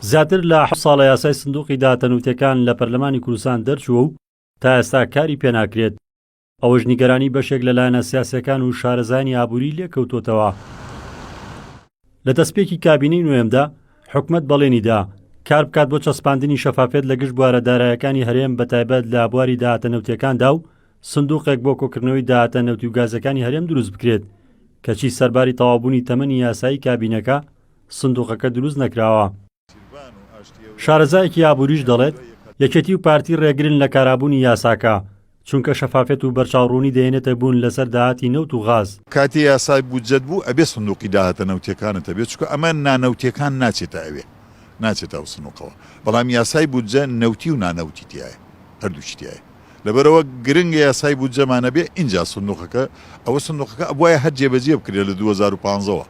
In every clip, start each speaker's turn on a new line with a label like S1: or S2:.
S1: زیاتر لە 7 ساڵە یاسای سندوقی داهاتەنوتەکان لە پەرلەمانی کوردستان دەرچووە و تا ئێستا کاری پێناکرێت. ئەوەش نیگەرانی بەشێک لەلایەنە سیاسیەکان و شارەزانی ئابووری لێکەوتۆتەوە. لە دەستپێکی کابینەی نوێمدا حکومەت بەڵێنیدا کار بکات بۆ چەسپاندنی شەفافێت لە گشت بوارە داراییەکانی هەرێم بەتایبەت لە بواری داهاتەنەوتیەکاندا و سندوقێک بۆ کۆکردنەوەی داهاتەنەوتی و گازەکانی هەرێم دروست بکرێت کەچی سەرباری تەواوبوونی تەمەنی یاسایی کابینەکە سندوقەکە دروست نەکراوە. شارەزایەکی ئابووریش دەڵێت یەکێتی و پارتی ڕێگرن لە کارابوونی یاساکە چونکە شەفافێت و بەرچاوڕوونی دێنێتە بوون لەسەر داهاتی نەوت و غاز.
S2: کاتی یاسای بودجەت بوو ئەبێ سندوقی داهاتەنەوتیەکانت هەبێت چونکە ئەمە نانەوتیەکان ناچێتە ئەوێ ناچێتە ئەو سندوقەوە. بەڵام یاسای بودجە نەوتی و نانەوتی تایە هەردووشی تایە. لەبەرەوە گرنگە یاسای بودجەمانە بێ اینجا سندوقەکە ئەوە سندوقەکە ئەوایە هەر جێبەجێ بکرێت لە 2015ەوە.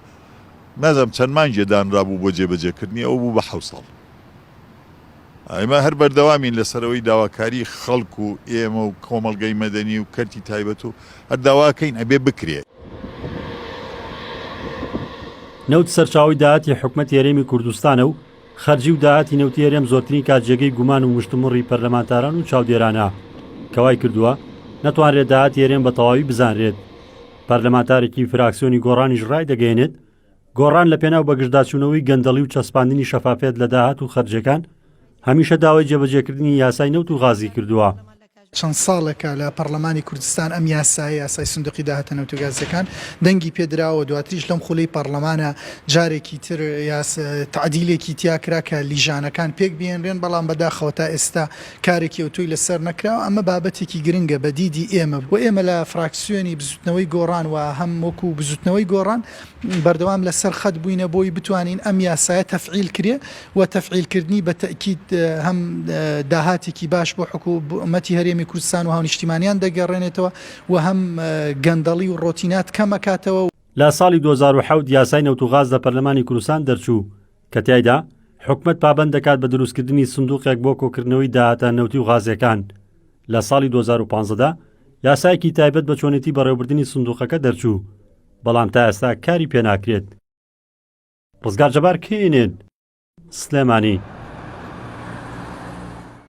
S2: نازانم چەند مانگێ دانرابوو بۆ جێبەجێکردنی ئەو بوو بە 7 ساڵ. ئێمە هەر بەردەوامین لەسەرەوەی داواکاری خەڵک و ئێمە و کۆمەڵگەی مەدەنی و کەرتی تایبەت و هەر داواکەین ئەبێ بکرێت.
S1: نەوت سەرچاوی داهاتی حکومەتی هەرێمی کوردستانە و خەرجی و داهاتی نەوتی هەرێم زۆرترین کاتژێگەی گومان و مشتمڕی پەرلەمانتاران و چاودێرانە کەوای کردووە نەتوانرێت داهاتی هەرێم بە تەواوی بزانرێت. پەرلەمانتارێکی فراکسیۆنی گۆڕانیش ڕای دەگەێنێت گۆڕان لە پێناو بەگژداچوونەوەی گەندەڵی و چەسپاندنی شەفافێت لە داهات و خەرجەکان هەمیشە داوای جێبەجێکردنی یاسای نەوت و غازی کردووە.
S3: چەند ساڵێکە لە پەرلەمانی کوردستان ئەم یاسای سندوقی داهاتەنەوت و گازەکان دەنگی پێدراوە دواتریش لەم خولەی پەرلەمانە جارێکی تر تعدیلێکی تیاکرا کە لیژانەکان پێک بێنرێن بەڵام بەداخەوە تا ئێستا کارێکی ئەوتۆی لەسەر نەکراوە. ئەمە بابەتێکی گرنگە بە دیدی ئێمە بۆ ئێمە لە فراکسیۆنی بزوتنەوەی گۆڕان و هەم وەکو بزوتنەوەی گۆڕان بەردەوام لەسەر خەت بووینە بۆی بتوانین ئەم یاسایە تەفعیل کرێ و تەفعیلکردنی بە تەکید هەم داهاتێکی باش بۆ حکومەتی هەرێمی کوردستان و هاونیشتیمانیان دەگەڕێنێتەوە و هەم گەندەڵی و ڕۆتینات کەمەکاتەوە.
S1: لە ساڵی 2007 یاسای نەوت و غاز لە پەرلەمانی کوردستان دەرچوو کە تایدا حکومەت پابەند دەکات بە دروستکردنی سندوقێک بۆ کۆکردنەوەی داهاتە نەوتی و غازەکان. لە ساڵی 2015دا یاسایەکی تایبەت بە چۆنێتی بەڕێوەبردننی سندوقەکە دەرچوو بەڵام تا ئێستا کاری پێناکرێت. ڕزگار جەبار کێنێن سلێمانی.